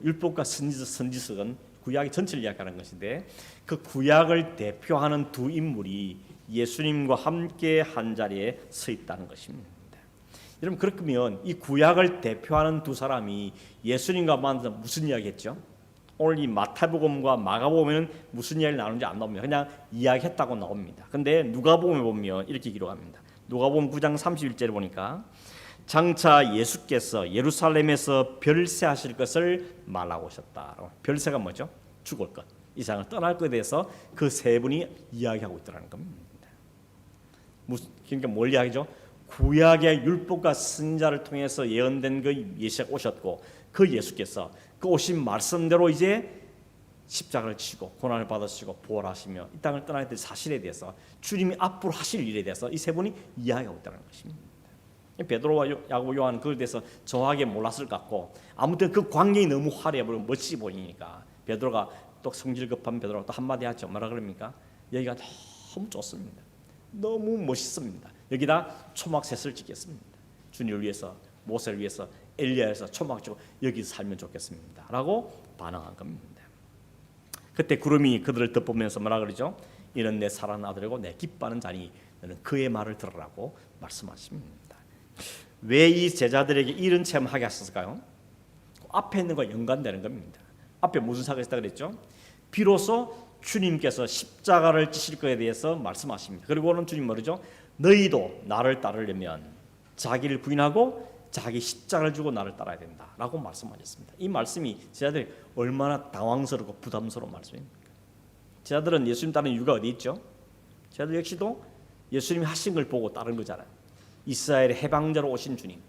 율법과 선지서는 구약의 전체를 이야기하는 것인데 그 구약을 대표하는 두 인물이 예수님과 함께 한 자리에 서 있다는 것입니다. 여러분 그렇다면 이 구약을 대표하는 두 사람이 예수님과 만나서 무슨 이야기했죠? 오늘 이 마태복음과 마가복음에는 무슨 이야기를 나누는지 안 나옵니다. 그냥 이야기했다고 나옵니다. 근데 누가복음에 보면 이렇게 기록합니다. 누가복음 9장 31절에 보니까 장차 예수께서 예루살렘에서 별세하실 것을 말하고 오셨다. 별세가 뭐죠? 죽을 것, 이 세상을 떠날 것에 대해서 그 세 분이 이야기하고 있더라는 겁니다. 그러니까 뭘 이야기죠? 구약의 율법과 선지자를 통해서 예언된 그 예수가 오셨고 그 예수께서 그 오신 말씀대로 이제 십자가를 치고 고난을 받으시고 부활하시며 이 땅을 떠나야 될 사실에 대해서 주님이 앞으로 하실 일에 대해서 이 세 분이 이야기하고 있다는 것입니다. 베드로와 야고보 요한 그걸 대해서 정확하게 몰랐을 것 같고 아무튼 그 광경이 너무 화려해 보이고 멋지 보이니까 베드로가 또 성질 급한 베드로가 또 한마디 하죠. 뭐라 그럽니까? 여기가 너무 좋습니다. 너무 멋있습니다. 여기다 초막셋을 짓겠습니다. 주님을 위해서, 모세를 위해서, 엘리야에서 초막 짓고 여기서 살면 좋겠습니다 라고 반응한 겁니다. 그때 구름이 그들을 덮으면서 뭐라 그러죠? 이는 내 사랑하는 아들이고 내 기뻐하는 자니 너는 그의 말을 들으라고 말씀하십니다. 왜 이 제자들에게 이런 체험하게 하셨을까요? 앞에 있는 거 연관되는 겁니다. 앞에 무슨 사건이 있다 그랬죠? 비로소 주님께서 십자가를 지실 것에 대해서 말씀하십니다. 그리고는 주님 뭐죠? 너희도 나를 따르려면 자기를 부인하고 자기 십자가를 주고 나를 따라야 된다라고 말씀하셨습니다. 이 말씀이 제자들이 얼마나 당황스럽고 부담스러운 말씀입니까? 제자들은 예수님 따르는 이유가 어디 있죠? 제자들 역시도 예수님이 하신 걸 보고 따른 거잖아요. 이스라엘의 해방자로 오신 주님,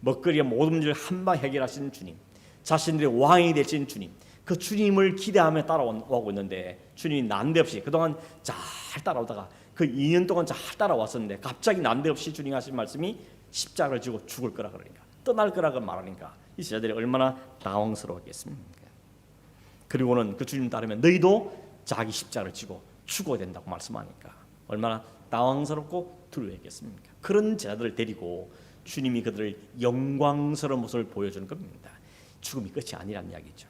먹거리와 모든 문제를 한방 해결하신 주님, 자신들의 왕이 되신 주님, 그 주님을 기대하며 따라오고 있는데 주님이 난데없이 그동안 잘 따라오다가 그 2년 동안 잘 따라왔었는데 갑자기 난데없이 주님이 하신 말씀이 십자가를 지고 죽을 거라 그러니까 떠날 거라고 말하니까 이 제자들이 얼마나 당황스러웠겠습니까? 그리고는 그 주님 따르면 너희도 자기 십자가를 지고 죽어야 된다고 말씀하니까 얼마나 당황스럽고 두려워했겠습니까? 그런 제자들을 데리고 주님이 그들을 영광스러운 모습을 보여주는 겁니다. 죽음이 끝이 아니라는 이야기죠.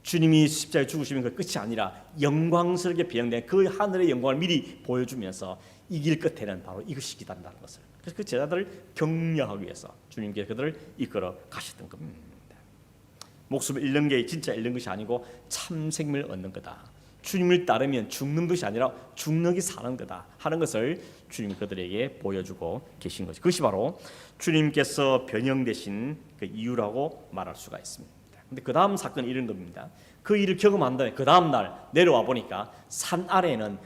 주님이 십자가에 죽으시면 그 끝이 아니라 영광스럽게 배영된 그 하늘의 영광을 미리 보여주면서 이 길 끝에는 바로 이것이 기다린다는 것을. 그래서 그 제자들을 격려하기 위해서 주님께 그들을 이끌어 가셨던 겁니다. 목숨을 잃는 게 진짜 잃는 것이 아니고 참 생명을 얻는 거다. 주님을 따르면 죽는 것이 아니라 죽는 게 사는 거다 하는 것을 주님이 그들에게 보여주고 계신 거죠. 그것이 바로 주님께서 변형되신 그 이유라고 말할 수가 있습니다. 근데 그 다음 사건이 이런 겁니다. 그 일을 경험한 다음에 그 다음 날 내려와 보니까 산 아래에는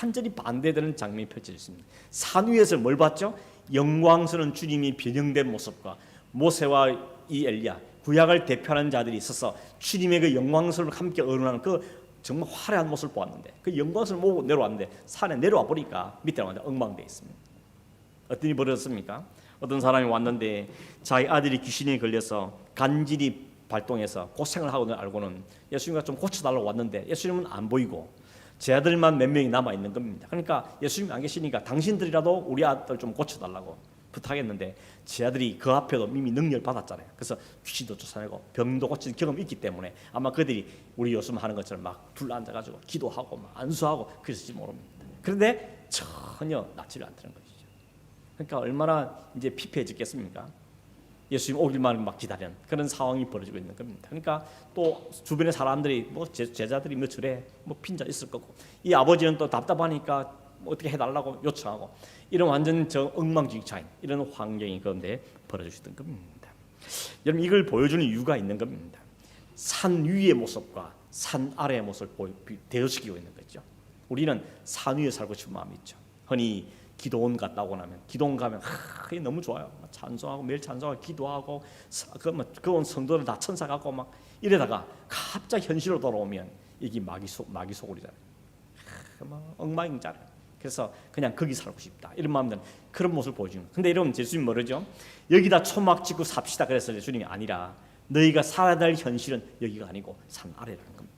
완전히 반대되는 장면이 펼쳐져 있습니다. 산 위에서 뭘 봤죠? 영광스러운 주님이 변형된 모습과 모세와 이 엘리야 구약을 대표하는 자들이 있어서 주님의 그 영광스러움을 함께 어른하는 그 정말 화려한 모습을 보았는데 그 영광스러움을 보고 내려왔는데 산에 내려와 보니까 밑에 완전 엉망되어 있습니다. 어떤 일이 벌어졌습니까? 어떤 사람이 왔는데 자기 아들이 귀신에 걸려서 간질이 발동해서 고생을 하고 알고는 예수님과 좀 고쳐달라고 왔는데 예수님은 안 보이고 제 아들만 몇 명이 남아 있는 겁니다. 그러니까 예수님이 안 계시니까 당신들이라도 우리 아들 좀 고쳐달라고 부탁했는데 제 아들이 그 앞에도 이미 능력을 받았잖아요. 그래서 귀신도 쫓아내고 병도 고친 경험이 있기 때문에 아마 그들이 우리 요즘 하는 것처럼 막 둘러앉아가지고 기도하고 막 안수하고 그랬을지 모릅니다. 그런데 전혀 낫지를 않다는 것이죠. 그러니까 얼마나 이제 피폐해졌겠습니까? 예수님 오길만 막 기다리는 그런 상황이 벌어지고 있는 겁니다. 그러니까 또 주변의 사람들이 뭐 제자들이 뭐 저래 뭐 핀자 있을 거고 이 아버지는 또 답답하니까 뭐 어떻게 해달라고 요청하고 이런 완전 저 엉망진창인 이런 환경이 그런데 벌어지던 겁니다. 여러분 이걸 보여주는 이유가 있는 겁니다. 산 위의 모습과 산 아래의 모습을 대조시키고 있는 거죠. 우리는 산 위에 살고 싶은 마음이 있죠. 흔히 기도원 갔다 오고 나면 기도원 가면 그게 너무 좋아요. 찬송하고 매일 찬송하고 기도하고 그건 성도들 다 천사 같고 막 이러다가 갑자기 현실로 돌아오면 이게 마귀 소굴이잖아요. 막 엉망이잖아요. 그래서 그냥 거기 살고 싶다 이런 마음들은 그런 모습을 보여주는 거예요. 근데 여러분 예수님 뭐라죠? 여기다 초막 짓고 삽시다 그랬어요. 주님이 아니라 너희가 살아야 될 현실은 여기가 아니고 산 아래라는 겁니다.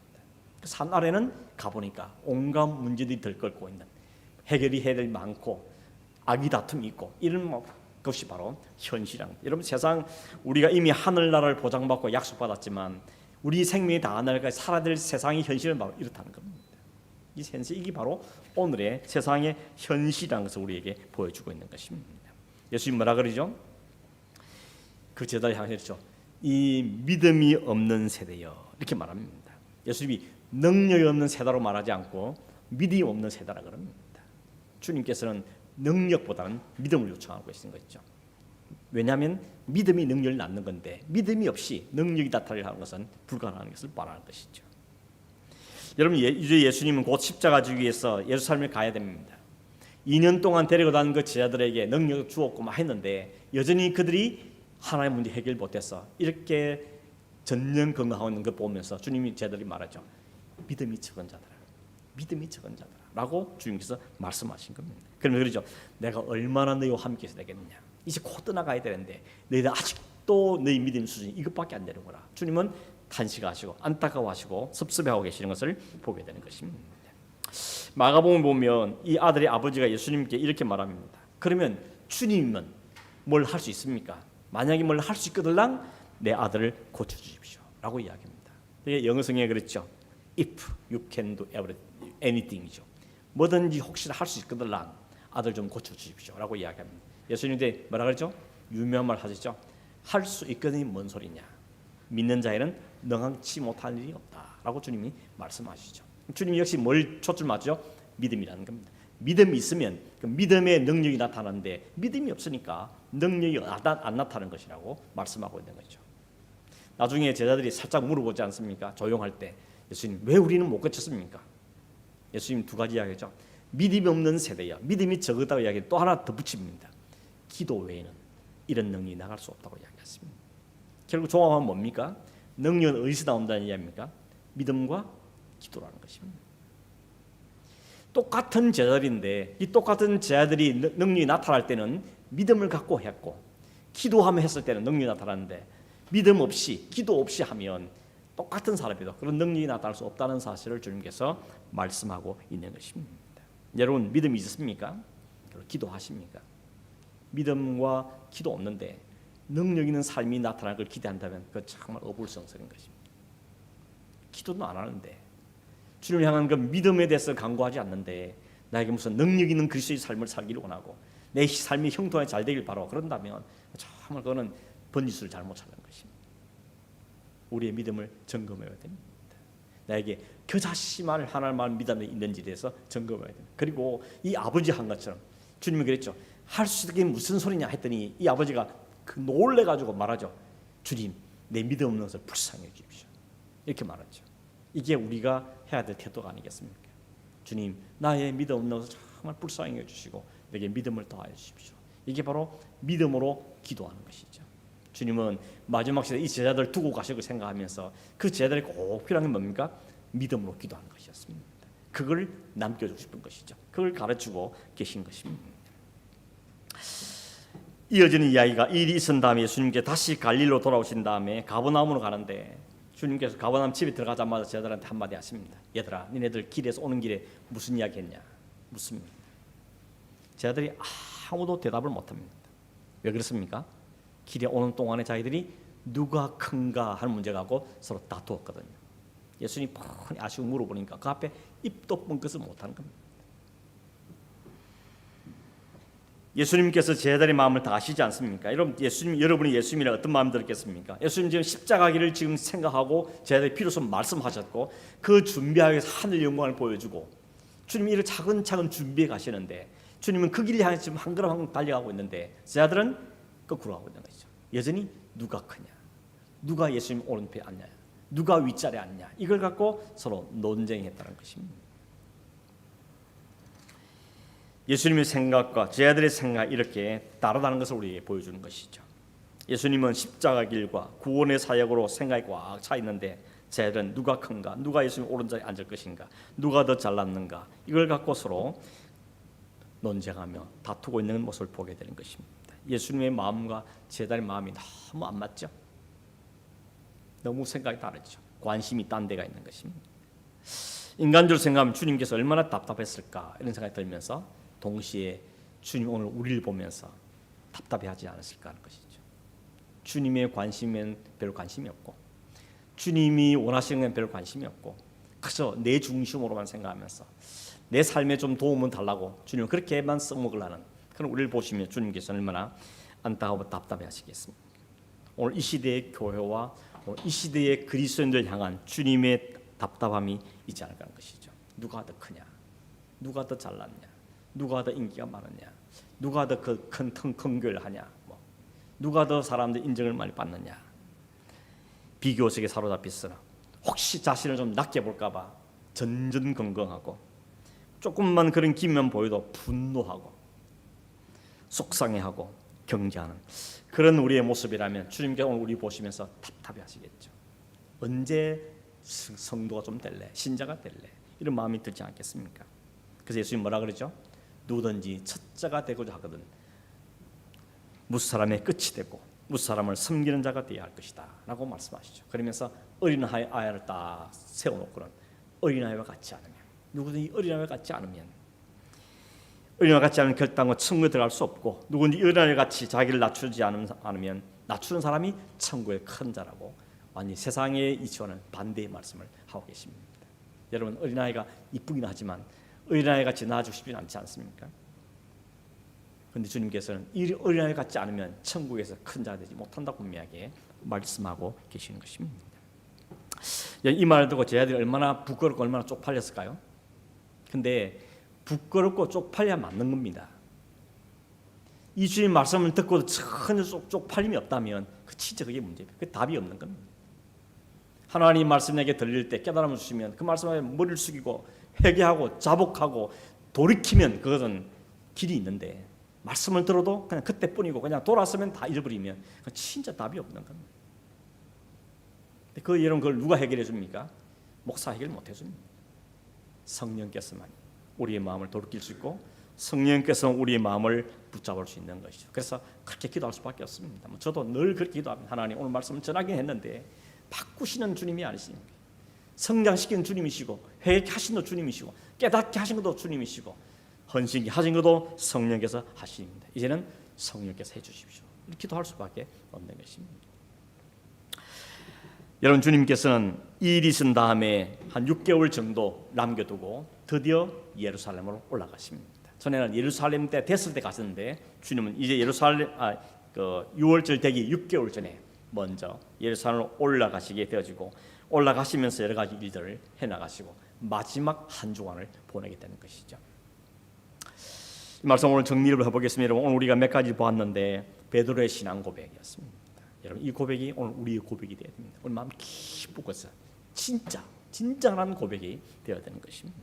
산 아래는 가보니까 온갖 문제들이 들끓고 있는 해결이 해야 될 많고 악이 다툼이 있고 이런 것이 바로 현실이란 여러분 세상 우리가 이미 하늘나라를 보장받고 약속받았지만 우리 생명이 다한 날까지 살아야 될 세상의 현실은 바로 이렇다는 겁니다. 이 현실 이게 바로 오늘의 세상의 현실이라는 것을 우리에게 보여주고 있는 것입니다. 예수님 뭐라 그러죠? 그 제자를 향해서 이 믿음이 없는 세대여 이렇게 말합니다. 예수님이 능력이 없는 세대로 말하지 않고 믿음이 없는 세대라 그럽니다. 주님께서는 능력보다는 믿음을 요청하고 계시는 것이죠. 왜냐하면 믿음이 능력을 낳는 건데 믿음이 없이 능력이 나타나는 것은 불가능한 것을 말하는 것이죠. 여러분 이제 예수님은 곧 십자가 지기 위해서 예루살렘에 가야 됩니다. 2년 동안 데리고 다닌 그 제자들에게 능력을 주었고 막 했는데 여전히 그들이 하나의 문제 해결 못했어. 이렇게 전년 건강하고 있는 걸 보면서 주님이 제자들이 말하죠. 믿음이 적은 자들아, 믿음이 적은 자들아 라고 주님께서 말씀하신 겁니다. 그러면 그러죠. 내가 얼마나 너희와 함께 있어야 되겠느냐. 이제 곧 떠나가야 되는데 너희들 아직도 너희 믿음 수준이 이것밖에 안 되는구나. 주님은 탄식하시고 안타까워하시고 섭섭해하고 계시는 것을 보게 되는 것입니다. 마가복음 보면 이 아들의 아버지가 예수님께 이렇게 말합니다. 그러면 주님은 뭘 할 수 있습니까? 만약에 뭘 할 수 있거들랑 내 아들을 고쳐주십시오 라고 이야기합니다. 이게 영어 성경에 그랬죠. If you can do anything이죠. 뭐든지 혹시나 할 수 있거들랑 아들 좀 고쳐주십시오 라고 이야기합니다. 예수님한테 뭐라 그랬죠? 유명한 말 하셨죠. 할 수 있거든이 뭔 소리냐. 믿는 자에는 능치 못할 일이 없다 라고 주님이 말씀하시죠. 주님이 역시 뭘 초점 맞죠? 믿음이라는 겁니다. 믿음이 있으면 그 믿음의 능력이 나타나는데 믿음이 없으니까 능력이 안 나타나는 것이라고 말씀하고 있는 거죠. 나중에 제자들이 살짝 물어보지 않습니까? 조용할 때 예수님 왜 우리는 못 고쳤습니까? 예수님 두 가지 이야기죠. 믿음이 없는 세대야. 믿음이 적다고 이야기 또 하나 더 붙입니다. 기도 외에는 이런 능력이 나갈 수 없다고 이야기했습니다. 결국 종합하면 뭡니까? 능력은 어디서 나온다는 이야기입니까? 믿음과 기도라는 것입니다. 똑같은 제자들인데 이 똑같은 제자들이 능력이 나타날 때는 믿음을 갖고 했고 기도하며 했을 때는 능력이 나타나는데 믿음 없이 기도 없이 하면 똑같은 사람이도 그런 능력이 나타날 수 없다는 사실을 주님께서 말씀하고 있는 것입니다. 여러분 믿음이 있습니까? 기도하십니까? 믿음과 기도 없는데 능력 있는 삶이 나타날 걸 기대한다면 그건 정말 어불성설인 것입니다. 기도도 안 하는데 주님을 향한 그 믿음에 대해서 강구하지 않는데 나에게 무슨 능력 있는 그리스도의 삶을 살기를 원하고 내 삶이 형통하게 잘 되길 바라고 그런다면 정말 그거는 번지수를 잘못 찾는 것입니다. 우리의 믿음을 점검해야 됩니다. 나에게 겨자씨만 하나만 믿음이 있는지에 대해서 점검해야 됩니다. 그리고 이 아버지 한 것처럼 주님이 그랬죠. 할 수 있게 무슨 소리냐 했더니 이 아버지가 놀래가지고 말하죠. 주님 내 믿음 없는 것을 불쌍해 주십시오. 이렇게 말하죠. 이게 우리가 해야 될 태도가 아니겠습니까? 주님 나의 믿음 없는 것을 정말 불쌍해 주시고 내게 믿음을 더하여 주십시오. 이게 바로 믿음으로 기도하는 것이죠. 주님은 마지막 시대 이 제자들 두고 가실 걸 생각하면서 그 제자들이 꼭 필요한 게 뭡니까? 믿음으로 기도하는 것이었습니다. 그걸 남겨주고 싶은 것이죠. 그걸 가르치고 계신 것입니다. 이어지는 이야기가 일이 있은 다음에 예수님께 다시 갈릴리로 돌아오신 다음에 가버나움으로 가는데 주님께서 가버나움 집에 들어가자마자 제자들한테 한마디 하십니다. 얘들아 니네들 길에서 오는 길에 무슨 이야기 했냐 묻습니다. 제자들이 아무도 대답을 못합니다. 왜 그렇습니까? 길에 오는 동안에 자기들이 누가 큰가 하는 문제 갖고 서로 다투었거든요. 예수님이 뻔히 아시고 물어보니까 그 앞에 입도 뻥끗을 못하는 겁니다. 예수님께서 제자들의 마음을 다 아시지 않습니까? 여러분이 예수님이라 어떤 마음 들었겠습니까? 예수님 지금 십자가기를 지금 생각하고 제자들의 필요성 말씀하셨고 그 준비하기 위해서 하늘 영광을 보여주고 주님이 이렇게 차근차근 준비해 가시는데 주님은 그 길을 향해 지금 한 걸음 한 걸음 달려가고 있는데 제자들은 거꾸로 가고 있는 것이죠. 여전히 누가 크냐, 누가 예수님 오른편에 앉냐, 누가 윗자리에 앉냐 이걸 갖고 서로 논쟁했다는 것입니다. 예수님의 생각과 제자들의 생각 이렇게 다르다는 것을 우리에게 보여주는 것이죠. 예수님은 십자가 길과 구원의 사역으로 생각이 꽉 차 있는데 제자들은 누가 큰가, 누가 예수님 오른자리에 앉을 것인가, 누가 더 잘났는가 이걸 갖고 서로 논쟁하며 다투고 있는 모습을 보게 되는 것입니다. 예수님의 마음과 제자들의 마음이 너무 안 맞죠. 너무 생각이 다르죠. 관심이 딴 데가 있는 것입니다. 인간적으로 생각하면 주님께서 얼마나 답답했을까 이런 생각이 들면서 동시에 주님 오늘 우리를 보면서 답답해하지 않았을까 하는 것이죠. 주님의 관심엔 별로 관심이 없고 주님이 원하시는 건 별로 관심이 없고 그저 내 중심으로만 생각하면서 내 삶에 좀 도움을 달라고 주님은 그렇게만 써먹으려는 그런 우리를 보시면 주님께서 얼마나 안타까워 답답해하시겠습니까? 오늘 이 시대의 교회와 이 시대의 그리스도인들 향한 주님의 답답함이 있지 않을까 하는 것이죠. 누가 더 크냐, 누가 더 잘났냐, 누가 더 인기가 많으냐, 누가 더 큰 교회를 하냐, 누가 더 사람들 인정을 많이 받느냐. 비교 속에 사로잡혔으나 혹시 자신을 좀 낮게 볼까 봐 전전긍긍하고 조금만 그런 기미만 보여도 분노하고 속상해하고 경계하는 그런 우리의 모습이라면 주님께서 오늘 우리 보시면서 답답해하시겠죠. 언제 성도가 좀 될래? 신자가 될래? 이런 마음이 들지 않겠습니까? 그래서 예수님 뭐라 그러죠? 누구든지 첫자가 되고자 하거든 무사람의 끝이 되고 무사람을 섬기는 자가 되어야 할 것이다 라고 말씀하시죠. 그러면서 어린아이를 딱 세워놓고는 어린아이와 같지 않으면 누구든지 어린아이와 같지 않으면 어린아이와 같지 않은 결단과 천국에 들어갈 수 없고 누구든지 어린아이와 같이 자기를 낮추지 않으면 낮추는 사람이 천국의 큰 자라고 완전히 세상의 이치와는 반대의 말씀을 하고 계십니다. 여러분 어린아이가 이쁘긴 하지만 어린아이 같이 낳아주고 싶지 않지 않습니까? 그런데 주님께서는 이 어린아이 같지 않으면 천국에서 큰 자가 되지 못한다고 분명하게 말씀하고 계시는 것입니다. 이 말을 듣고 제 아들이 얼마나 부끄럽고 얼마나 쪽팔렸을까요? 근데 부끄럽고 쪽팔려야 맞는 겁니다. 이 주님 말씀을 듣고도 전혀 쪽팔림이 없다면 진짜 그게 문제예요. 그 답이 없는 겁니다. 하나님 말씀 내게 들릴 때 깨달음을 주시면 그 말씀에 머리를 숙이고 회개하고 자복하고 돌이키면 그것은 길이 있는데 말씀을 들어도 그냥 그때뿐이고 그냥 돌아서면 다 잃어버리면 진짜 답이 없는 겁니다. 그 여러분 그걸 누가 해결해 줍니까? 목사 해결 못 해줍니다. 성령께서만 우리의 마음을 돌이킬 수 있고 성령께서 우리의 마음을 붙잡을 수 있는 것이죠. 그래서 그렇게 기도할 수밖에 없습니다. 저도 늘 그렇게 기도합니다. 하나님 오늘 말씀을 전하긴 했는데 바꾸시는 주님이 아니십니까? 성장시키는 주님이시고 회개하신 것도 주님이시고 깨닫게 하신 것도 주님이시고 헌신케 하신 것도 성령께서 하십니다. 이제는 성령께서 해주십시오. 이렇게 기도할 수밖에 없는 것입니다. 여러분 주님께서는 이 일이 있은 다음에 한 6개월 정도 남겨두고 드디어 예루살렘으로 올라가십니다. 전에는 예루살렘 때 됐을 때 갔었는데 주님은 이제 예루살렘 6월절 되기 6개월 전에 먼저 예루살렘으로 올라가시게 되어지고 올라가시면서 여러 가지 일들을 해나가시고 마지막 한 주간을 보내게 되는 것이죠. 이 말씀 오늘 정리를 해보겠습니다. 여러분 오늘 우리가 몇 가지 보았는데 베드로의 신앙 고백이었습니다. 여러분 이 고백이 오늘 우리의 고백이 되어야 됩니다. 우리 마음 기쁘고서 진짜한 고백이 되어야 되는 것입니다.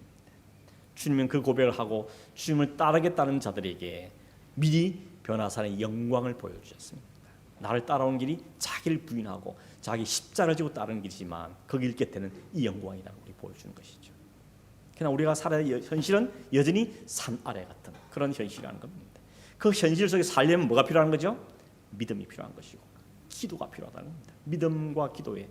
주님은 그 고백을 하고 주님을 따르겠다는 자들에게 미리 변화산의 영광을 보여주셨습니다. 나를 따라온 길이 자기를 부인하고 자기 십자를 지고 따르는 길이지만 그 길 끝에는 이 영광이라는 걸 보여주는 것이죠. 그러나 우리가 살아야 할 현실은 여전히 산 아래 같은 그런 현실이라는 겁니다. 그 현실 속에 살려면 뭐가 필요한 거죠? 믿음이 필요한 것이고 기도가 필요하다는 겁니다. 믿음과 기도에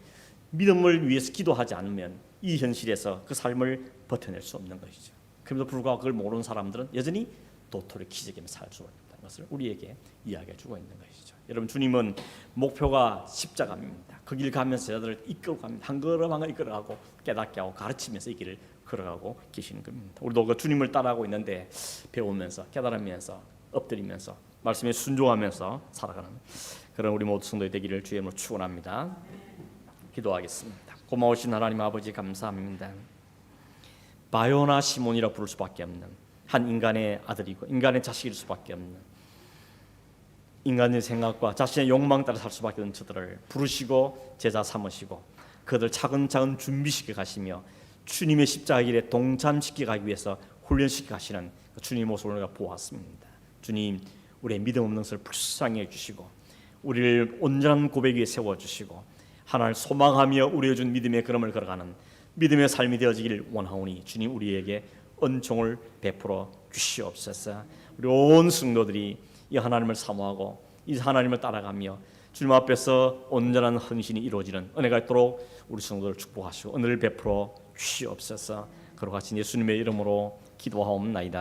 믿음을 위해서 기도하지 않으면 이 현실에서 그 삶을 버텨낼 수 없는 것이죠. 그럼에도 불구하고 그걸 모르는 사람들은 여전히 도토리 기적이며 살 수 있다는 것을 우리에게 이야기해 주고 있는 것이죠. 여러분 주님은 목표가 십자가입니다. 그 길 가면서 여자들을 이끌고 갑니다. 한 걸음 한 걸음 이끌어가고 깨닫게 하고 가르치면서 이 길을 걸어가고 계시는 겁니다. 우리도 그 주님을 따라가고 있는데 배우면서 깨달으면서 엎드리면서 말씀에 순종하면서 살아가는 그런 우리 모두 성도의 되기를 주의 이름으로 축원합니다. 기도하겠습니다. 고마우신 하나님 아버지 감사합니다. 바요나 시몬이라 부를 수밖에 없는 한 인간의 아들이고 인간의 자식일 수밖에 없는 인간의 생각과 자신의 욕망 따라 살 수밖에 없는 저들을 부르시고 제자 삼으시고 그들 차근차근 준비시켜 가시며 주님의 십자가 길에 동참시켜 가기 위해서 훈련시켜 가시는 주님의 모습을 우리가 보았습니다. 주님 우리의 믿음 없는 것을 불쌍히 해주시고 우리를 온전한 고백 위에 세워주시고 하나님을 소망하며 우리의 준 믿음의 걸음을 걸어가는 믿음의 삶이 되어지기를 원하오니 주님 우리에게 은총을 베풀어 주시옵소서. 우리 온 성도들이 이 하나님을 사모하고 이 하나님을 따라가며 주님 앞에서 온전한 헌신이 이루어지는 은혜가 있도록 우리 성도들 축복하시고 은혜를 베풀어 주시옵소서. 그러고 같이 예수님의 이름으로 기도하옵나이다.